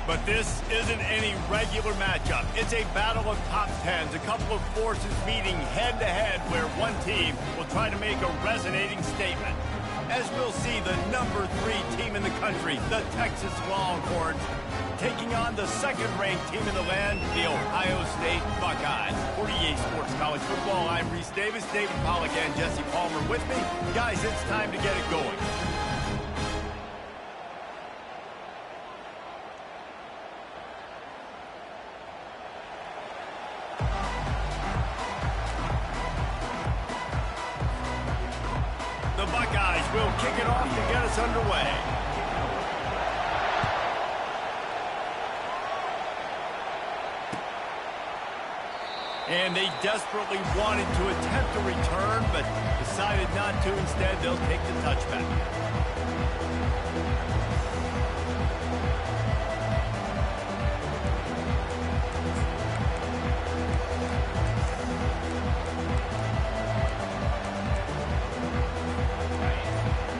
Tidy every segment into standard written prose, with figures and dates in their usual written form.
But this isn't any regular matchup. It's a battle of top tens, a couple of forces meeting head-to-head where one team will try to make a resonating statement. As we'll see, the number 3 team in the country, the Texas Longhorns, taking on the second-ranked team in the land, the Ohio State Buckeyes. 48 Sports College Football, I'm Reese Davis, David Pollack and Jesse Palmer with me. Guys, it's time to get it going. The Buckeyes will kick it off to get us underway. And they desperately wanted to attempt a return, but decided not to. Instead, they'll take the touchback.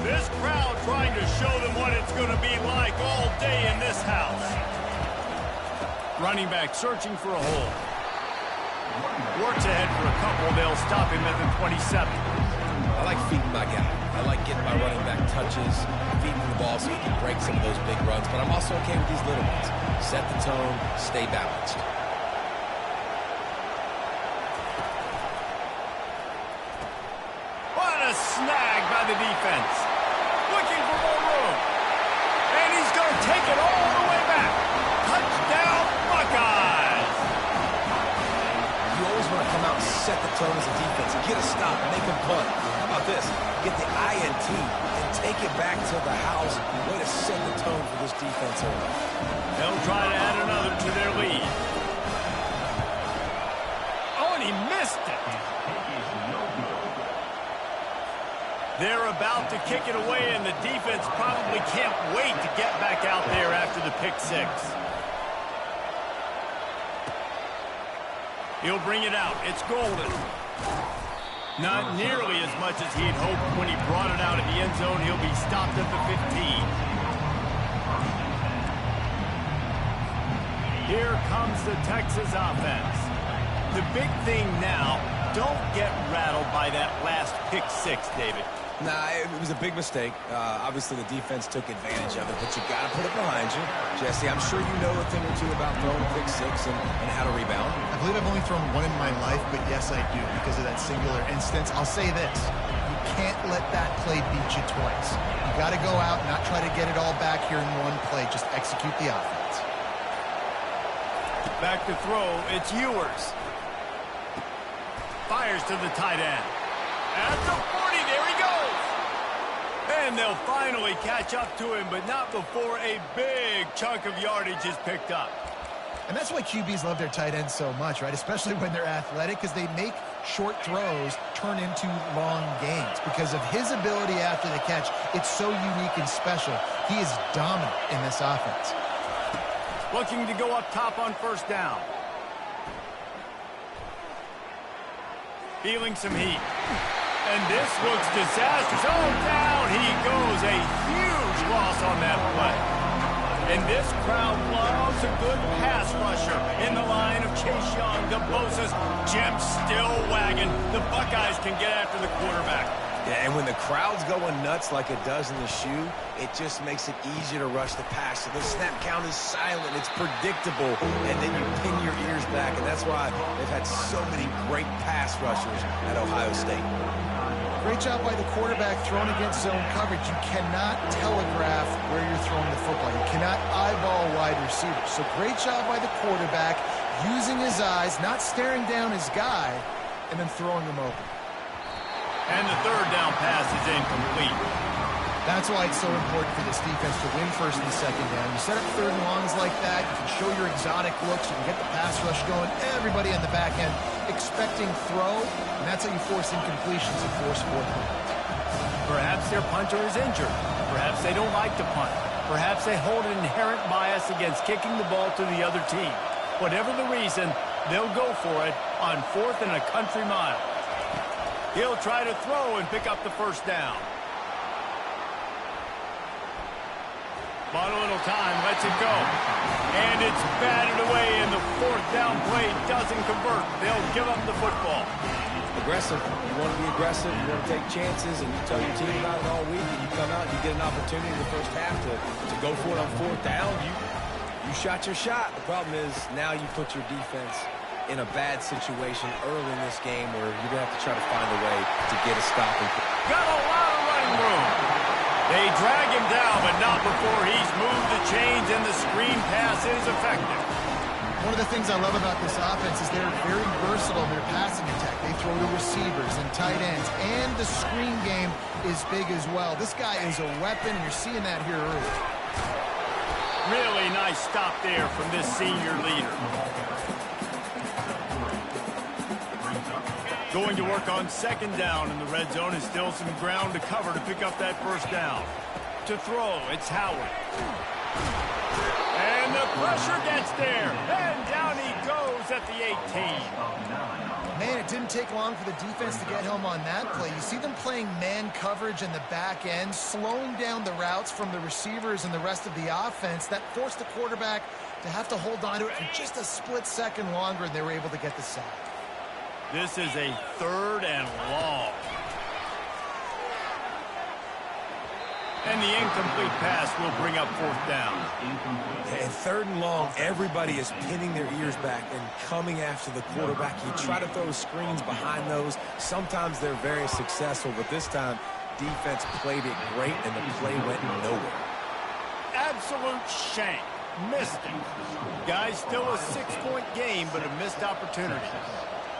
This crowd trying to show them what it's going to be like all day in this house. Running back searching for a hole. Works ahead for a couple. They'll stop him at the 27. I like feeding my guy. I like getting my running back touches, feeding the ball so he can break some of those big runs. But I'm also okay with these little ones. Set the tone, stay balanced. What a snag by the defense. Looking for more room. And he's going to take it all the way back. Touchdown, Buckeyes. You always want to come out and set the tone as a defense. Get a stop, make them punt. How about this? Get the INT and take it back to the house. Way to set the tone for this defense early. They'll try to add another to their lead. Oh, and he missed it. They're about to kick it away, and the defense probably can't wait to get back out there after the pick six. He'll bring it out. It's Golden. Not nearly as much as he'd hoped when he brought it out in the end zone. He'll be stopped at the 15. Here comes the Texas offense. The big thing now, don't get rattled by that last pick six, David. Nah, it was a big mistake. Obviously, the defense took advantage of it, but you got to put it behind you. Jesse, I'm sure you know a thing or two about throwing a pick six and how to rebound. I believe I've only thrown one in my life, but yes, I do, because of that singular instance. I'll say this. You can't let that play beat you twice. You got to go out and not try to get it all back here in one play. Just execute the offense. Back to throw. It's Ewers. Fires to the tight end. At the 40, there he goes. And they'll finally catch up to him, but not before a big chunk of yardage is picked up. And that's why QBs love their tight ends so much, right? Especially when they're athletic, because they make short throws turn into long gains. Because of his ability after the catch, it's so unique and special. He is dominant in this offense. Looking to go up top on first down. Feeling some heat. And this looks disastrous. Oh, down he goes. A huge loss on that play. And this crowd loves a good pass rusher in the line of Chase Young. The Bosa's Jim still wagging. The Buckeyes can get after the quarterback. Yeah, and when the crowd's going nuts like it does in the shoe, it just makes it easier to rush the pass. So the snap count is silent. It's predictable. And then you pin your ears back. And that's why they've had so many great pass rushers at Ohio State. Great job by the quarterback throwing against zone coverage. You cannot telegraph where you're throwing the football. You cannot eyeball wide receivers. So great job by the quarterback using his eyes, not staring down his guy, and then throwing him open. And the third down pass is incomplete. That's why it's so important for this defense to win first and second down. You set up third and longs like that, you can show your exotic looks, you can get the pass rush going, everybody on the back end expecting throw, and that's how you force incompletions and force 4 points. Perhaps their punter is injured. Perhaps they don't like to punt. Perhaps they hold an inherent bias against kicking the ball to the other team. Whatever the reason, they'll go for it on 4th and a country mile. He'll try to throw and pick up the first down. Bought a little time, lets it go. And it's batted away, and the fourth down play doesn't convert. They'll give up the football. Aggressive. You want to be aggressive. You want to take chances, and you tell your team about it all week, and you come out and you get an opportunity in the first half to go for it on fourth down. You shot your shot. The problem is now you put your defense in a bad situation early in this game where you're going to have to try to find a way to get a stop. Got a lot of running room. They drag him down, but not before he's moved the chains and the screen pass is effective. One of the things I love about this offense is they're very versatile in their passing attack. They throw to receivers and tight ends, and the screen game is big as well. This guy is a weapon, and you're seeing that here early. Really nice stop there from this senior leader. Going to work on second down in the red zone, and still some ground to cover to pick up that first down. To throw, it's Howard. And the pressure gets there. And down he goes at the 18. Man, it didn't take long for the defense to get home on that play. You see them playing man coverage in the back end, slowing down the routes from the receivers and the rest of the offense. That forced the quarterback to have to hold on to it for just a split second longer, and they were able to get the sack. This is a 3rd and long. And the incomplete pass will bring up fourth down. And 3rd and long, everybody is pinning their ears back and coming after the quarterback. You try to throw screens behind those. Sometimes they're very successful, but this time, defense played it great, and the play went nowhere. Absolute shank. Missed it. Guys, still a 6-point game, but a missed opportunity.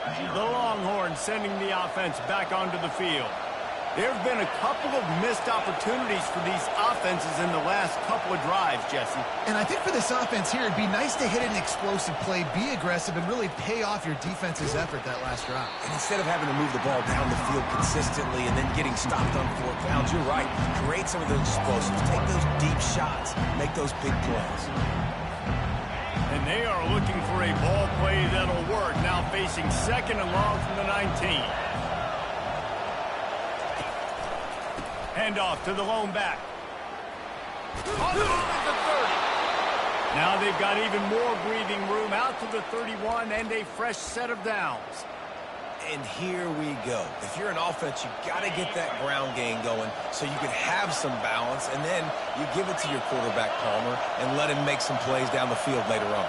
The Longhorns sending the offense back onto the field. There have been a couple of missed opportunities for these offenses in the last couple of drives, Jesse. And I think for this offense here, it'd be nice to hit an explosive play, be aggressive, and really pay off your defense's effort that last drive. And instead of having to move the ball down the field consistently and then getting stopped on fourth downs, you're right. Create some of those explosives. Take those deep shots. Make those big plays. And they are looking for a ball play that'll work. Now facing second and long from the 19. Hand off to the lone back. On the 30. Now they've got even more breathing room out to the 31 and a fresh set of downs. And here we go. If you're an offense, you got to get that ground game going so you can have some balance, and then you give it to your quarterback, Palmer, and let him make some plays down the field later on.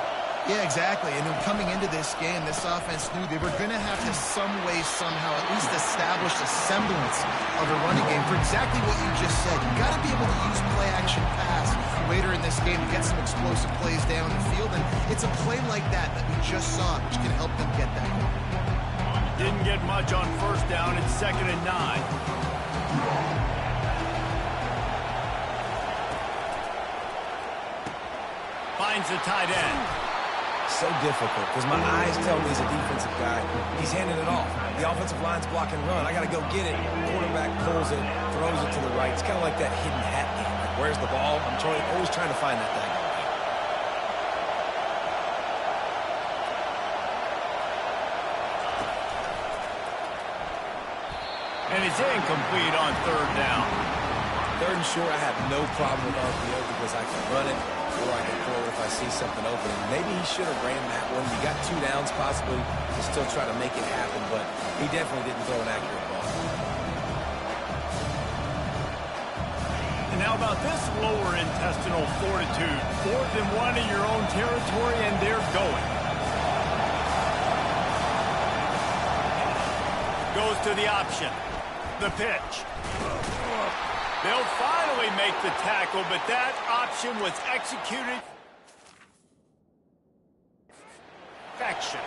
Yeah, exactly. And then coming into this game, this offense knew they were going to have to some way, somehow, at least establish a semblance of a running game for exactly what you just said. You got to be able to use play-action pass later in this game to get some explosive plays down the field. And it's a play like that we just saw, which can help them get that. Didn't get much on first down. It's 2nd and 9. Finds the tight end. So difficult because my eyes tell me he's a defensive guy. He's handing it off. The offensive line's block and run. I got to go get it. Quarterback pulls it, throws it to the right. It's kind of like that hidden hat game. Like, where's the ball? I'm always trying to find that thing. And it's incomplete on 3rd down. 3rd and short, I have no problem with RPO because I can run it or I can throw it if I see something open. And maybe he should have ran that one. You got 2 downs possibly to still try to make it happen, but he definitely didn't throw an accurate ball. And how about this lower intestinal fortitude? 4th and 1 in your own territory, and they're going. Goes to the option. The pitch. They'll finally make the tackle, but that option was executed. Perfection.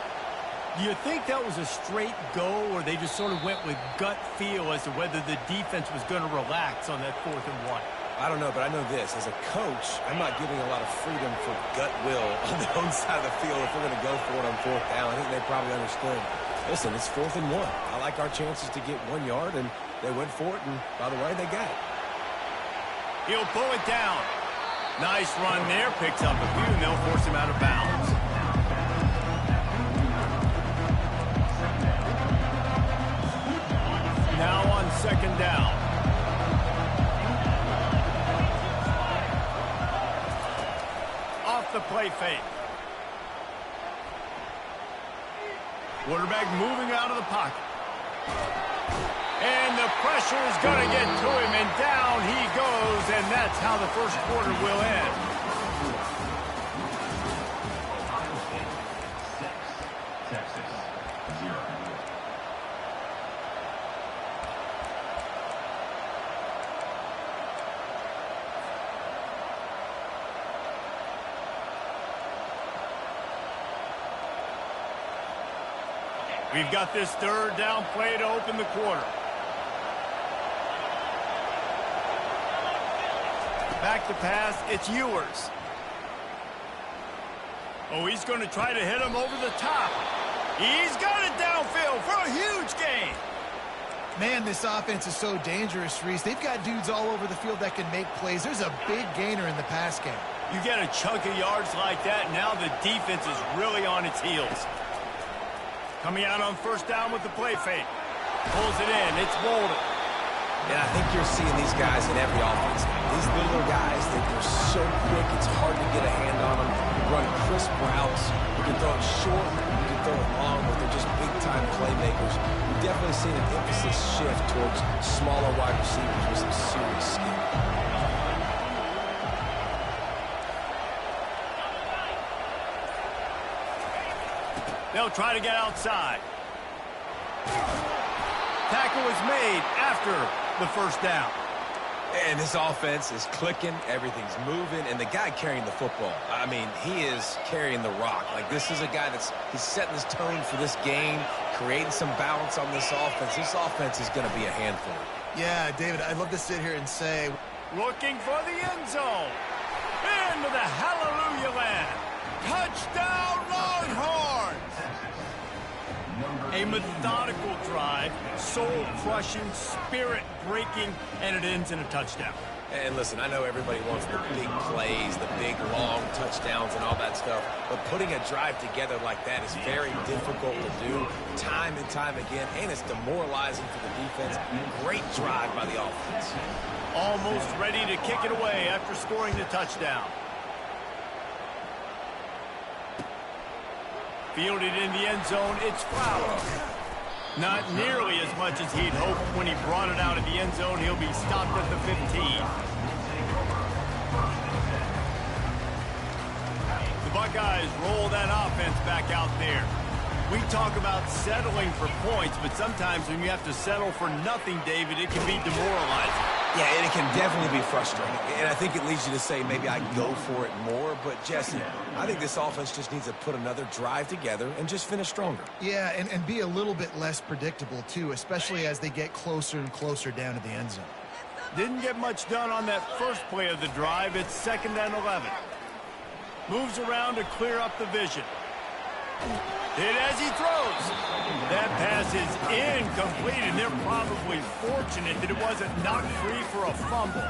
Do you think that was a straight go, or they just sort of went with gut feel as to whether the defense was going to relax on that 4th and 1? I don't know, but I know this. As a coach, I'm not giving a lot of freedom for gut will on the own side of the field if we're going to go for it on 4th down. I think they probably understood. Listen, it's 4th and 1. I like our chances to get 1 yard, and they went for it, and by the way, they got it. He'll pull it down. Nice run there. Picks up a few, and they'll force him out of bounds. Now on 2nd down. off the play fake. Quarterback moving out of the pocket. And the pressure is going to get to him, and down he goes, and that's how the first quarter will end. We've got this third down play to open the quarter. Back to pass, it's Ewers. Oh, he's going to try to hit him over the top. He's got it downfield for a huge gain. Man, this offense is so dangerous, Reese. They've got dudes all over the field that can make plays. There's a big gainer in the pass game. You get a chunk of yards like that, now the defense is really on its heels. Coming out on first down with the play fake. Pulls it in. It's Bolden. And I think you're seeing these guys in every offense. These littler guys, they're so quick, it's hard to get a hand on them. You run crisp routes. You can throw it short, you can throw it long, but they're just big-time playmakers. You've definitely seen an emphasis shift towards smaller wide receivers with some serious skill. They'll try to get outside. Tackle was made after the first down. And this offense is clicking, everything's moving, and the guy carrying the football, I mean, he is carrying the rock. Like, this is a guy he's setting his tone for this game, creating some balance on this offense. This offense is going to be a handful. Yeah, David, I'd love to sit here and say, looking for the end zone. Into the hallelujah land. Touchdown, Longhorns! A methodical drive, soul-crushing, spirit-breaking, and it ends in a touchdown. And listen, I know everybody wants the big plays, the big, long touchdowns and all that stuff, but putting a drive together like that is very difficult to do time and time again, and it's demoralizing for the defense. Great drive by the offense. Almost ready to kick it away after scoring the touchdown. Fielded in the end zone, it's Fowler. Not nearly as much as he'd hoped when he brought it out of the end zone. He'll be stopped at the 15. The Buckeyes roll that offense back out there. We talk about settling for points, but sometimes when you have to settle for nothing, David, it can be demoralizing. Yeah, and it can definitely be frustrating. And I think it leads you to say maybe I go for it more. But, Jesse, I think this offense just needs to put another drive together and just finish stronger. Yeah, and be a little bit less predictable, too, especially as they get closer and closer down to the end zone. Didn't get much done on that first play of the drive. It's 2nd and 11. Moves around to clear up the vision. Hit as he throws. That pass is incomplete, and they're probably fortunate that it wasn't knocked free for a fumble.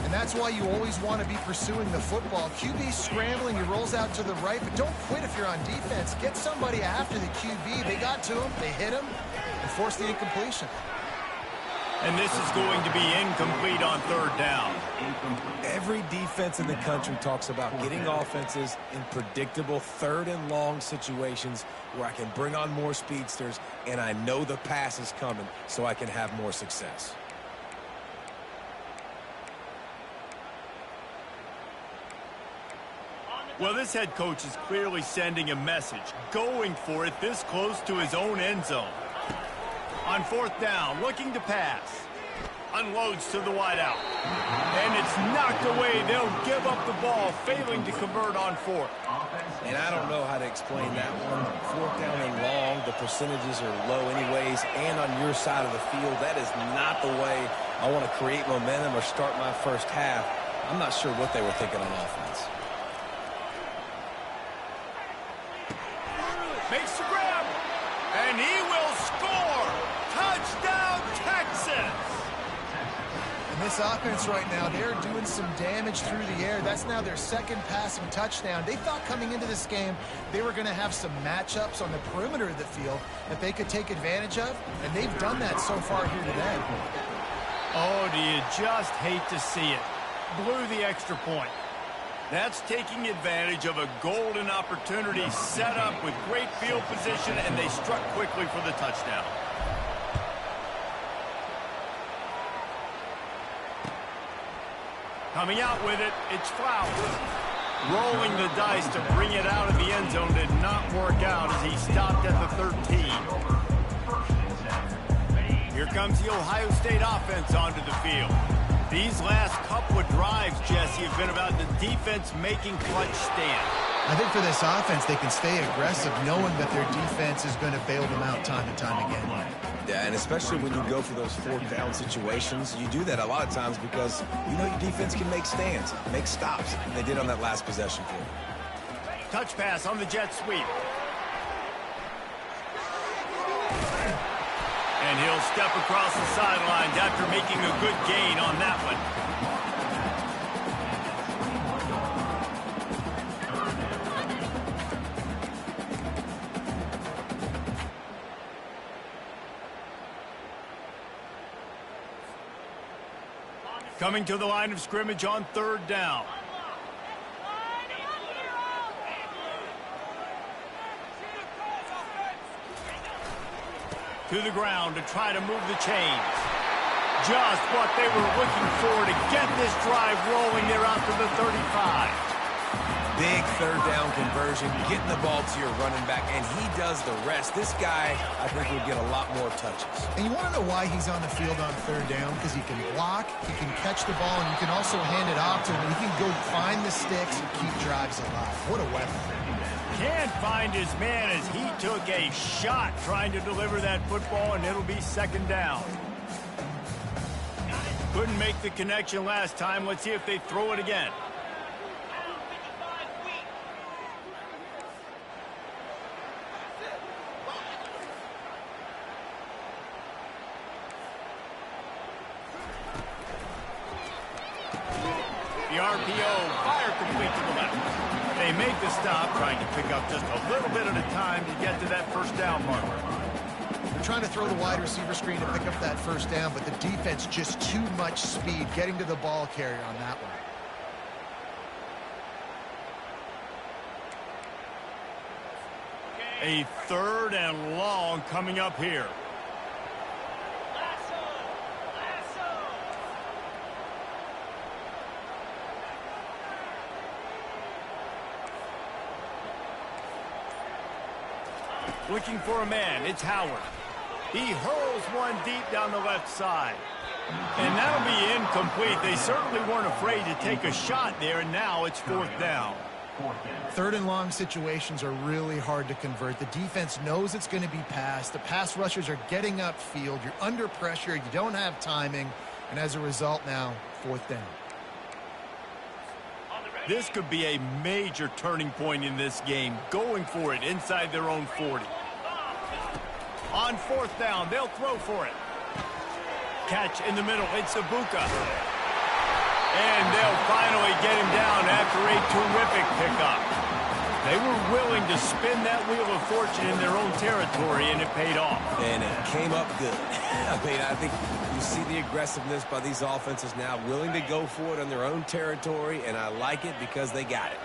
And that's why you always want to be pursuing the football. QB scrambling, he rolls out to the right, but don't quit if you're on defense. Get somebody after the QB. They got to him, they hit him, and forced the incompletion. And this is going to be incomplete on 3rd down. Every defense in the country talks about getting offenses in predictable 3rd and long situations where I can bring on more speedsters and I know the pass is coming so I can have more success. Well, this head coach is clearly sending a message, going for it this close to his own end zone. On 4th down, looking to pass. Unloads to the wideout. And it's knocked away. They'll give up the ball, failing to convert on 4th. And I don't know how to explain that one. 4th down and long, the percentages are low anyways. And on your side of the field, that is not the way I want to create momentum or start my first half. I'm not sure what they were thinking on offense. Makes the grab. And he will score. Touchdown, Texas. And this offense right now, they're doing some damage through the air. That's now their 2nd passing touchdown. They thought coming into this game they were going to have some matchups on the perimeter of the field that they could take advantage of, and they've done that so far here today. Oh, do you just hate to see it. Blew the extra point. That's taking advantage of a golden opportunity set up with great field position, and they struck quickly for the touchdown. Coming out with it, it's Flowers. Rolling the dice to bring it out of the end zone did not work out as he stopped at the 13. Here comes the Ohio State offense onto the field. These last couple of drives, Jesse, have been about the defense making clutch stand. I think for this offense, they can stay aggressive knowing that their defense is going to bail them out time and time again. Yeah, and especially when you go for those fourth down situations, you do that a lot of times because you know your defense can make stands, make stops. And they did on that last possession for you. Touch pass on the jet sweep. And he'll step across the sidelines after making a good gain on that one. Coming to the line of scrimmage on third down. To the ground to try to move the chains. Just what they were looking for to get this drive rolling. They're out to the 35. Big third down conversion, getting the ball to your running back, and he does the rest. This guy, I think, would get a lot more touches. And you want to know why he's on the field on third down? Because he can block, he can catch the ball, and you can also hand it off to him. He can go find the sticks and keep drives alive. What a weapon. Can't find his man as he took a shot trying to deliver that football, and it'll be second down. Couldn't make the connection last time. Let's see if they throw it again. The RPO, fire complete to the left. They make the stop, trying to pick up just a little bit at a time to get to that first down marker. They're trying to throw the wide receiver screen to pick up that first down, but the defense just too much speed getting to the ball carrier on that one. A third and long coming up here. Looking for a man, it's Howard. He hurls one deep down the left side. And that'll be incomplete. They certainly weren't afraid to take a shot there, and now it's fourth down. Third and long situations are really hard to convert. The defense knows it's going to be passed. The pass rushers are getting upfield. You're under pressure. You don't have timing. And as a result now, fourth down. This could be a major turning point in this game, going for it inside their own 40. On fourth down, they'll throw for it. Catch in the middle, it's Ibuka. And they'll finally get him down after a terrific pickup. They were willing to spin that wheel of fortune in their own territory, and it paid off. And it came up good. I think you see the aggressiveness by these offenses now, willing to go for it on their own territory, and I like it because they got it.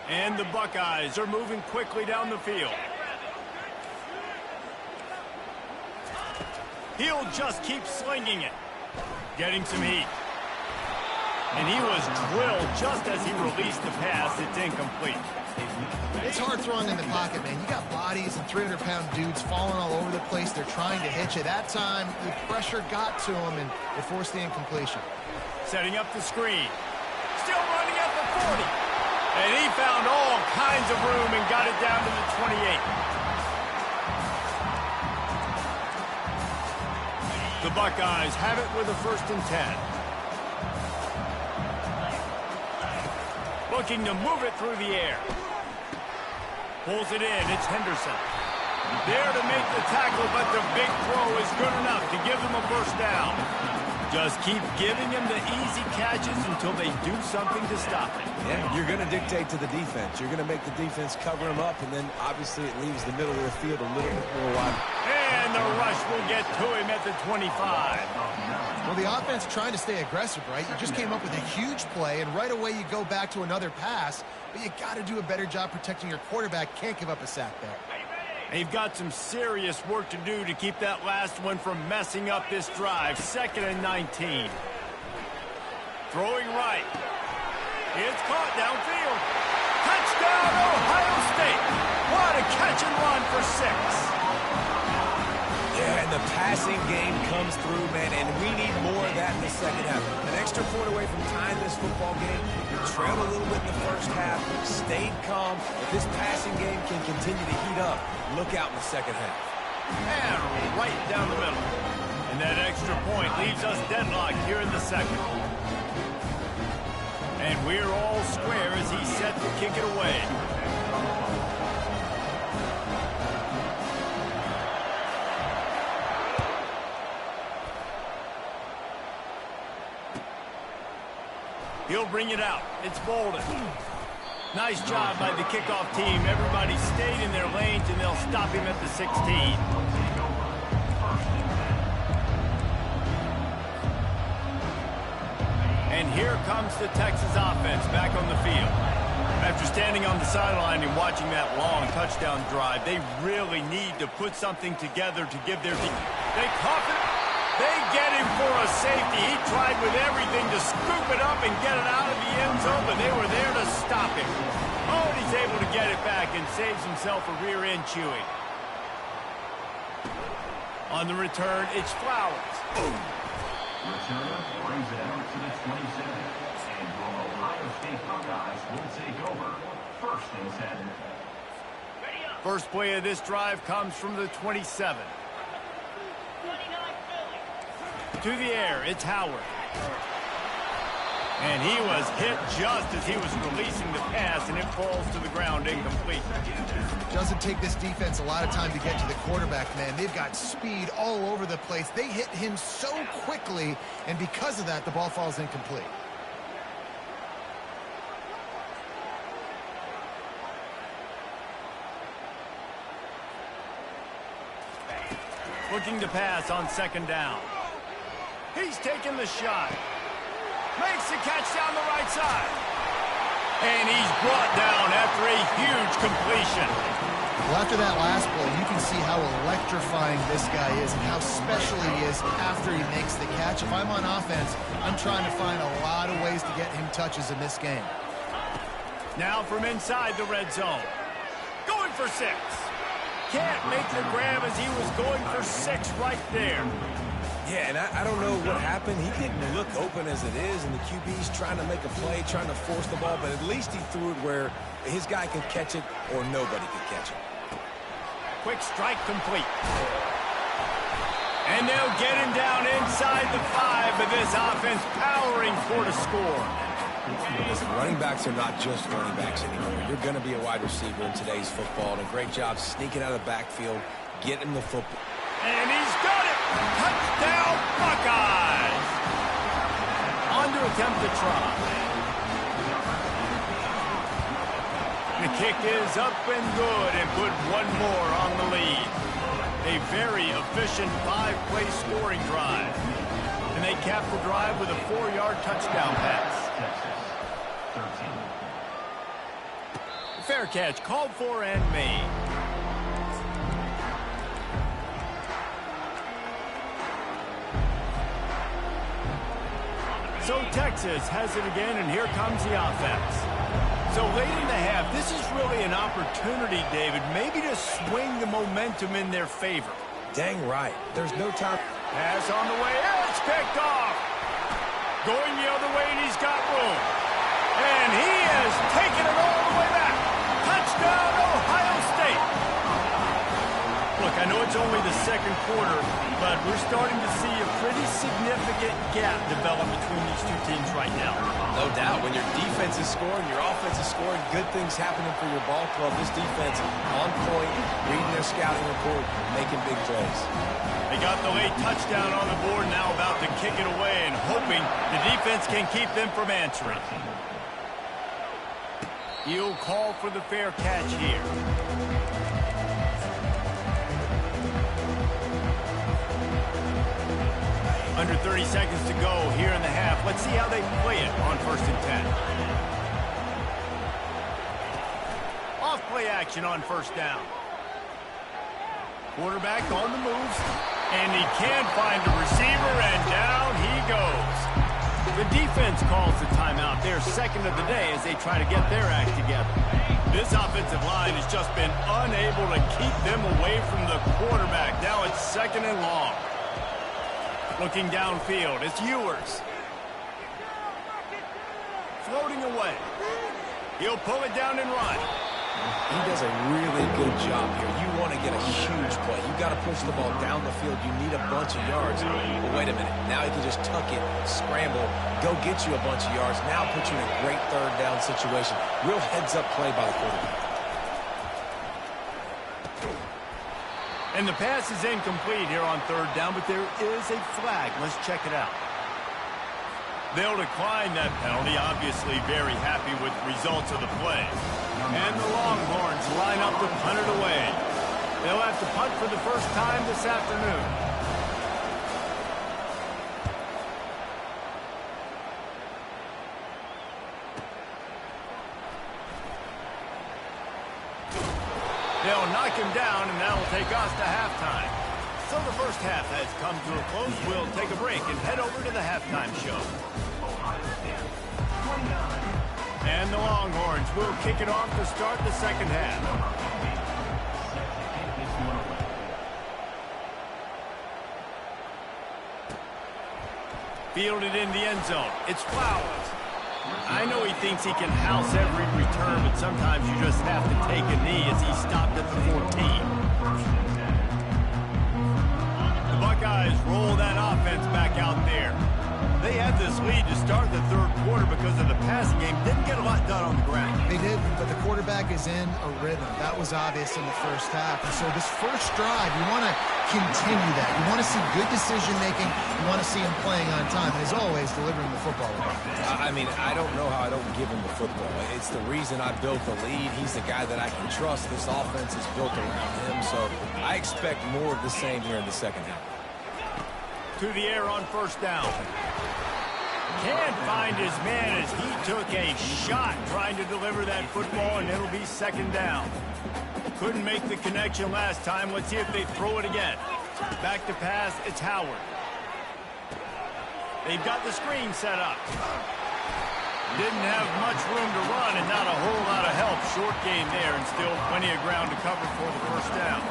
And the Buckeyes are moving quickly down the field. He'll just keep slinging it. Getting some heat. And he was drilled just as he released the pass. It's incomplete. It's hard throwing in the pocket, man. You got bodies and 300-pound dudes falling all over the place. They're trying to hit you. That time, the pressure got to him, and it forced the incompletion. Setting up the screen. Still running at the 40. And he found all kinds of room and got it down to the 28. The Buckeyes have it with a 1st and 10. Looking to move it through the air. Pulls it in, it's Henderson. There to make the tackle, but the big throw is good enough to give them a 1st down. Just keep giving them the easy catches until they do something to stop it. Yeah, you're going to dictate to the defense. You're going to make the defense cover them up, and then obviously it leaves the middle of the field a little bit more wide. And the rush will get to him at the 25. Well, the offense trying to stay aggressive, right? You just came up with a huge play, and right away you go back to another pass, but you got to do a better job protecting your quarterback. Can't give up a sack there. They've got some serious work to do to keep that last one from messing up this drive. 2nd and 19. Throwing right. It's caught downfield. Touchdown, Ohio State. What a catch and run for 6. Yeah, and the passing game comes through, man, and we need more of that in the second half. An extra point away from tying this football game. You trailed a little bit in the first half, stayed calm. If this passing game can continue to heat up, look out in the second half. And right down the middle. And that extra point leaves us deadlocked here in the second. And we're all square as he's set to kick it away. He'll bring it out. It's Bolden. Nice job by the kickoff team. Everybody stayed in their lanes, and they'll stop him at the 16. And here comes the Texas offense back on the field. After standing on the sideline and watching that long touchdown drive, they really need to put something together to give their team. They cough it. They get him for a safety. He tried with everything to scoop it up and get it out of the end zone, but they were there to stop him. Oh, and he's able to get it back and saves himself a rear end chewing. On the return, it's Flowers. Returner brings it out to the 27. And your Ohio State Buckeyes will take over. 1st and 10. First play of this drive comes from the 27. To the air, it's Howard. And he was hit just as he was releasing the pass, and it falls to the ground incomplete. Doesn't take this defense a lot of time to get to the quarterback, man. They've got speed all over the place. They hit him so quickly, and because of that, the ball falls incomplete. Looking to pass on 2nd down. He's taking the shot. Makes the catch down the right side. And he's brought down after a huge completion. Well, after that last play, you can see how electrifying this guy is and how special he is after he makes the catch. If I'm on offense, I'm trying to find a lot of ways to get him touches in this game. Now from inside the red zone. Going for 6. Can't make the grab as he was going for 6 right there. Yeah, and I don't know what happened. He didn't look open as it is, and the QB's trying to make a play, trying to force the ball, but at least he threw it where his guy could catch it or nobody could catch it. Quick strike complete. And they'll get him down inside the 5, but this offense powering for the score. Listen, running backs are not just running backs anymore. You're going to be a wide receiver in today's football, and a great job sneaking out of the backfield, getting the football. And he's got it! Touchdown, Buckeyes! On to attempt the try. The kick is up and good, and put one more on the lead. A very efficient 5-play scoring drive. And they cap the drive with a 4-yard touchdown pass. Fair catch called for and made. So Texas has it again, and here comes the offense. So late in the half, this is really an opportunity, David, maybe to swing the momentum in their favor. Dang right. There's no time. Pass on the way. It's picked off. Going the other way, and he's got room. And he has taken it all the way back. Touchdown, Ohio State. Look, I know it's only the second quarter, but we're starting to see a pretty significant gap develop between these two teams right now. No doubt. When your defense is scoring, your offense is scoring, good things happening for your ball club. This defense on point, reading their scouting report, making big plays. They got the late touchdown on the board, now about to kick it away and hoping the defense can keep them from answering. He'll call for the fair catch here. Under 30 seconds to go here in the half. Let's see how they play it on 1st and 10. Off play action on 1st down. Quarterback on the moves. And he can't find a receiver, and down he goes. The defense calls the timeout. They're second of the day as they try to get their act together. This offensive line has just been unable to keep them away from the quarterback. Now it's 2nd and long. Looking downfield, it's Ewers. Floating away. He'll pull it down and run. He does a really good job here. You want to get a huge play. You got to push the ball down the field. You need a bunch of yards. But wait a minute. Now he can just tuck it, scramble, go get you a bunch of yards. Now put you in a great 3rd down situation. Real heads-up play by the quarterback. And the pass is incomplete here on 3rd down, but there is a flag. Let's check it out. They'll decline that penalty. Obviously very happy with the results of the play. And the Longhorns line up to punt it away. They'll have to punt for the first time this afternoon. They'll knock him down, and that'll take us to halftime. So the first half has come to a close. We'll take a break and head over to the halftime show. And the Longhorns will kick it off to start the 2nd half. Fielded in the end zone. It's Flowers. I know he thinks he can house every return, but sometimes you just have to take a knee as he stopped at the 14. The Buckeyes roll that offense back out there. They had this lead to start the 3rd quarter because of the passing game. Didn't get a lot done on the ground. They did, but the quarterback is in a rhythm. That was obvious in the 1st half. And so this first drive, you want to continue that. You want to see good decision-making. You want to see him playing on time. And as always, delivering the football. I mean, I don't know how I don't give him the football. It's the reason I built the lead. He's the guy that I can trust. This offense is built around him. So I expect more of the same here in the 2nd half. To the air on 1st down. Can't find his man as he took a shot trying to deliver that football, and it'll be 2nd down. Couldn't make the connection last time. Let's see if they throw it again. Back to pass, it's Howard. They've got the screen set up. Didn't have much room to run and not a whole lot of help. Short gain there and still plenty of ground to cover for the 1st down.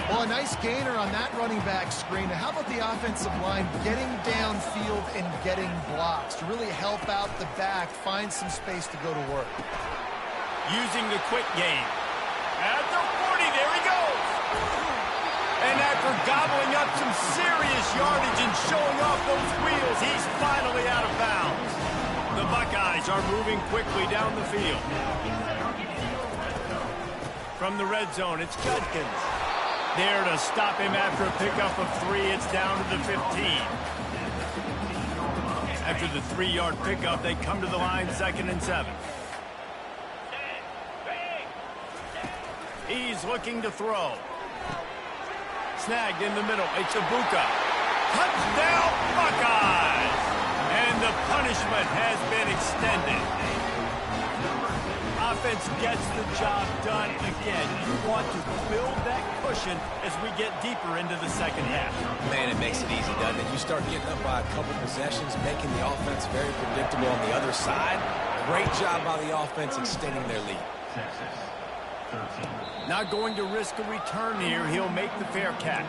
Well, a nice gainer on that running back screen. How about the offensive line getting downfield and getting blocks to really help out the back, find some space to go to work? Using the quick game. At the 40, there he goes. And after gobbling up some serious yardage and showing off those wheels, he's finally out of bounds. The Buckeyes are moving quickly down the field. From the red zone, it's Judkins. There to stop him after a pickup of 3. It's down to the 15. After the 3-yard pickup, they come to the line 2nd and 7. He's looking to throw. Snagged in the middle. It's Ibuka. Touchdown, Buckeyes! And the punishment has been extended. Offense gets the job done again. You want to build that cushion as we get deeper into the 2nd half. Man, it makes it easy, doesn't it? You start getting up by a couple possessions, making the offense very predictable on the other side. Great job by the offense extending their lead. Not going to risk a return here. He'll make the fair catch.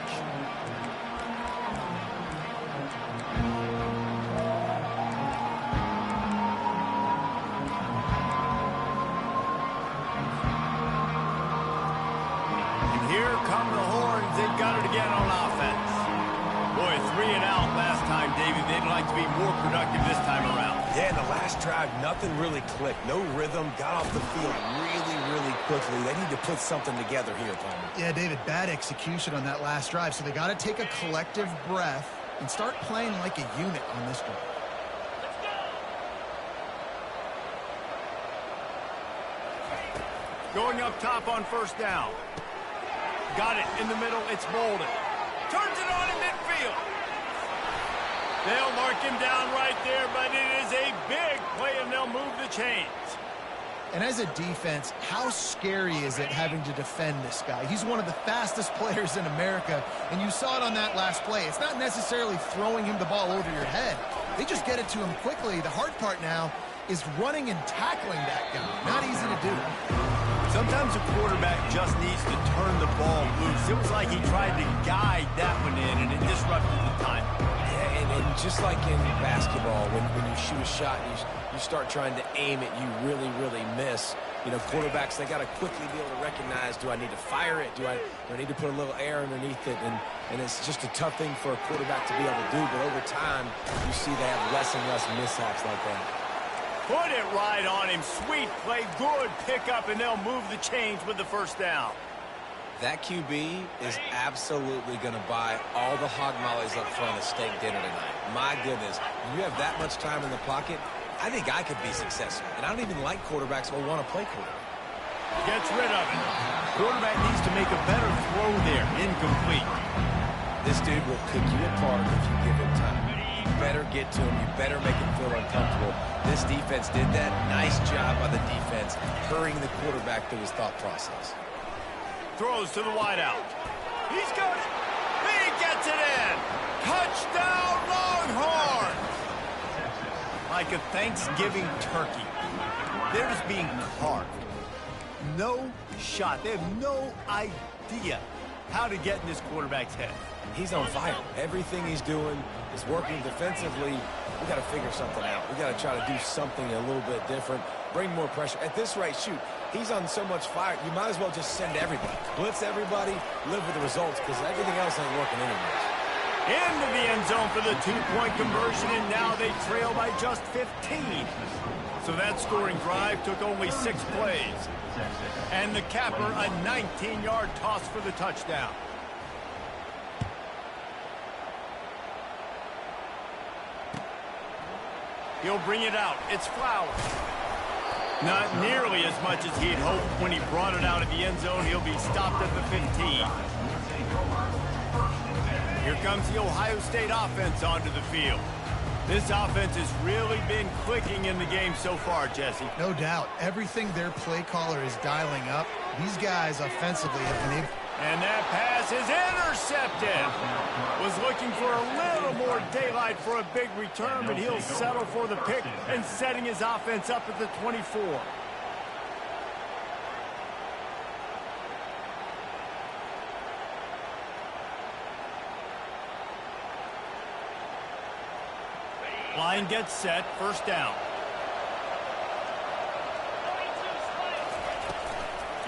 Here come the Horns. They've got it again on offense. Boy, 3 and out last time, Davey. They'd like to be more productive this time around. Yeah, in the last drive, nothing really clicked. No rhythm. Got off the field really quickly. They need to put something together here, Palmer. Yeah, David, bad execution on that last drive. So they got to take a collective breath and start playing like a unit on this drive. Going up top on 1st down. Got it in the middle. It's Bolden. Turns it on in midfield. They'll mark him down right there, but it is a big play, and they'll move the chains. And as a defense, how scary is it having to defend this guy? He's one of the fastest players in America, and you saw it on that last play. It's not necessarily throwing him the ball over your head. They just get it to him quickly. The hard part now is running and tackling that guy. Not easy to do. Sometimes a quarterback just needs to turn the ball loose. It was like he tried to guide that one in, and it disrupted the time. Yeah, and just like in basketball, when you shoot a shot and you start trying to aim it, you really miss. You know, quarterbacks, they got to quickly be able to recognize, do I need to fire it? Do I need to put a little air underneath it? And it's just a tough thing for a quarterback to be able to do. But over time, you see they have less and less mishaps like that. Put it right on him. Sweet play, good pickup, and they'll move the chains with the first down. That QB is absolutely going to buy all the hog mollies up front of steak dinner tonight. My goodness, when you have that much time in the pocket, I think I could be successful. And I don't even like quarterbacks who want to play quarterback. Gets rid of it. Quarterback needs to make a better throw there. Incomplete. This dude will pick you apart if you give him time. You better get to him. You better make him feel uncomfortable. This defense did that. Nice job by the defense, hurrying the quarterback through his thought process. Throws to the wideout. He's got it. He gets it in. Touchdown, Longhorn. Like a Thanksgiving turkey. They're just being carved. No shot. They have no idea how to get in this quarterback's head. He's on fire. Everything he's doing is working defensively. We got to figure something out. We got to try to do something a little bit different. Bring more pressure. At this rate, shoot, he's on so much fire, you might as well just send everybody. Blitz everybody, live with the results, because everything else ain't working anyways. Into the end zone for the two-point conversion, and now they trail by just 15. So that scoring drive took only 6 plays. And the capper, a 19-yard toss for the touchdown. He'll bring it out. It's Flowers. Not nearly as much as he'd hoped when he brought it out of the end zone. He'll be stopped at the 15. Here comes the Ohio State offense onto the field. This offense has really been clicking in the game so far, Jesse. No doubt. Everything their play caller is dialing up, these guys offensively have been able. And that pass is intercepted. Was looking for a little more daylight for a big return, but he'll settle for the pick and setting his offense up at the 24. Line gets set, first down.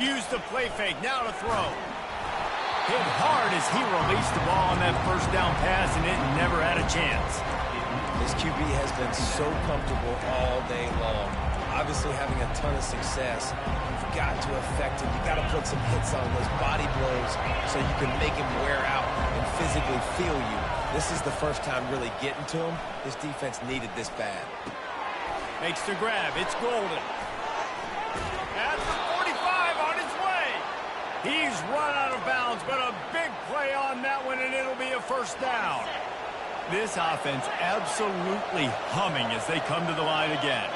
Use the play fake, now to throw. Hit hard as he released the ball on that first down pass, and it never had a chance. This QB has been so comfortable all day long. Obviously having a ton of success. You've got to affect him. You've got to put some hits on those body blows so you can make him wear out and physically feel you. This is the first time really getting to him. This defense needed this bad. Makes the grab. It's Golden. At the 45 on his way. He's run out of bounds, but a big play on that one, and it'll be a first down. This offense absolutely humming as they come to the line again.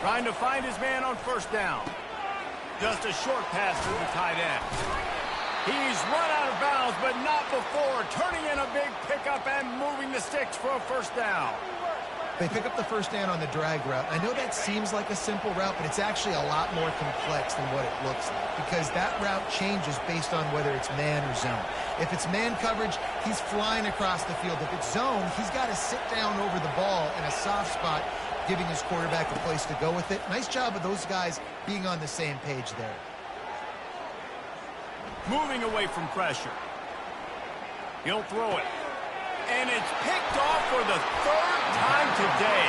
Trying to find his man on first down. Just a short pass to the tight end. He's run out of bounds, but not before. Turning in a big pickup and moving the sticks for a first down. They pick up the first down on the drag route. I know that seems like a simple route, but it's actually a lot more complex than what it looks like, because that route changes based on whether it's man or zone. If it's man coverage, he's flying across the field. If it's zone, he's got to sit down over the ball in a soft spot, giving his quarterback a place to go with it. Nice job of those guys being on the same page there. Moving away from pressure. He'll throw it. And it's picked off for the third time today.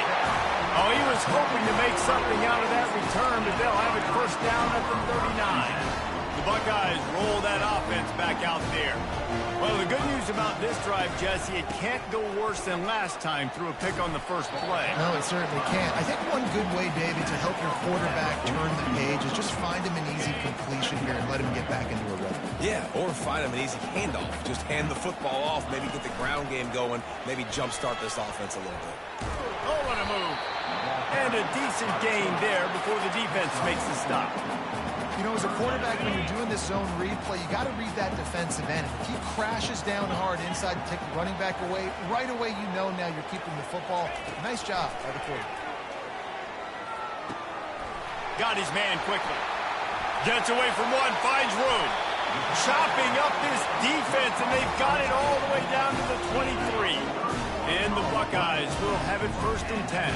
Oh, he was hoping to make something out of that return, but they'll have it first down at the 39. The Buckeyes roll that offense back out there. Well, the good news about this drive, Jesse, it can't go worse than last time through a pick on the first play. No, it certainly can't. I think one good way, David, to help your quarterback turn the page is just find him an easy completion here and let him get back into a rhythm. Yeah, or find him an easy handoff. Just hand the football off, maybe get the ground game going, maybe jumpstart this offense a little bit. Oh, what a move. And a decent gain there before the defense makes the stop. You know, as a quarterback, when you're doing this zone read play, you got to read that defensive end. If he crashes down hard inside and take the running back away, right away you know now you're keeping the football. Nice job by the quarterback. Got his man quickly. Gets away from one, finds room. Chopping up this defense, and they've got it all the way down to the 23. And the Buckeyes will have it 1st and 10.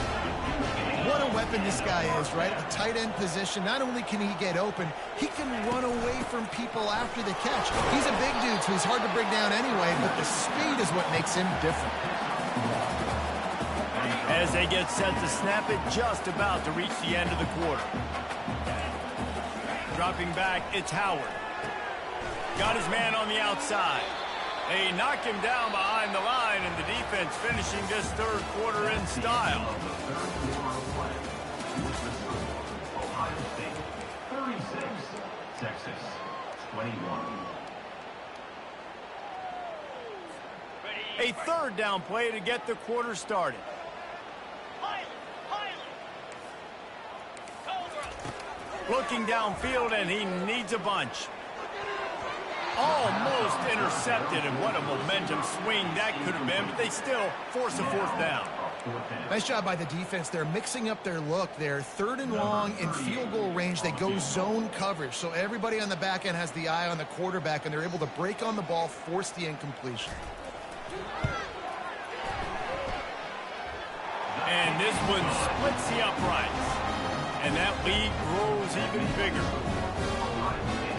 What a weapon this guy is, right? A tight end position. Not only can he get open, he can run away from people after the catch. He's a big dude, so he's hard to bring down anyway, but the speed is what makes him different. As they get set to snap it, just about to reach the end of the quarter. Dropping back, it's Howard. Got his man on the outside. They knock him down behind the line, and the defense finishing this third quarter in style. Ohio State 36, Texas 21. A third down play to get the quarter started. Looking downfield, and he needs a bunch. Almost intercepted, and what a momentum swing that could have been, but they still force a 4th down. Nice job by the defense. They're mixing up their look there. 3rd and long in field goal range. They go zone coverage, so everybody on the back end has the eye on the quarterback, and they're able to break on the ball, force the incompletion. And this one splits the uprights, and that lead grows even bigger.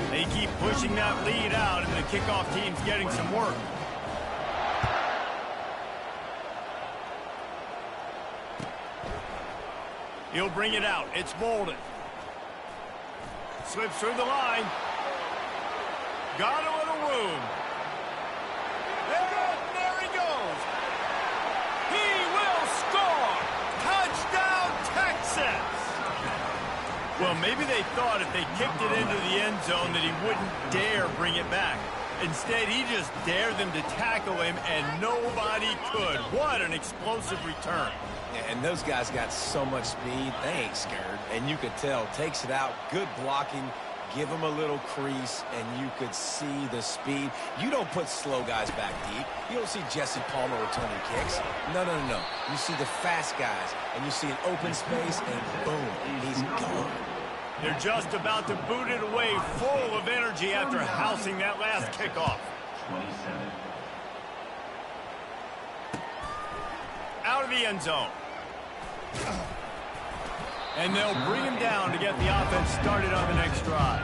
They keep pushing that lead out, and the kickoff team's getting some work. He'll bring it out. It's Bolden. Slips through the line. Got a little room. And there he goes. He will score. Touchdown, Texas. Well, maybe they thought if they kicked it into the end zone that he wouldn't dare bring it back. Instead, he just dared them to tackle him, and nobody could. What an explosive return. And those guys got so much speed, they ain't scared. And you could tell, takes it out, good blocking, give them a little crease, and you could see the speed. You don't put slow guys back deep. You don't see Jesse Palmer returning kicks. No. You see the fast guys, and you see an open space, and boom, he's gone. They're just about to boot it away, full of energy after housing that last kickoff. 27. Out of the end zone. And they'll bring him down to get the offense started on the next drive.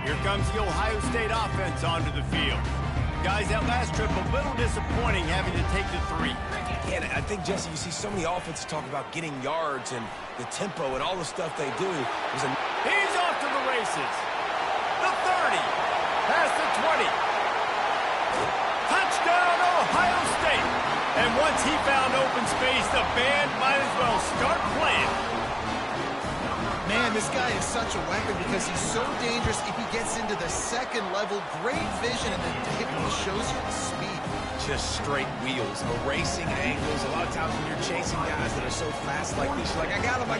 Here comes the Ohio State offense onto the field. Guys, that last trip a little disappointing having to take the 3. Yeah, and I think, Jesse, you see so many offenses talk about getting yards and the tempo and all the stuff they do. He's off to the races. The 30. Past the 20. Touchdown, Ohio State. And once he found open space, the band might as well start playing. Man, this guy is such a weapon because he's so dangerous if he gets into the second level. Great vision, and then he shows you the speed. Just straight wheels, erasing angles. A lot of times when you're chasing guys that are so fast like this, you're like, I got him,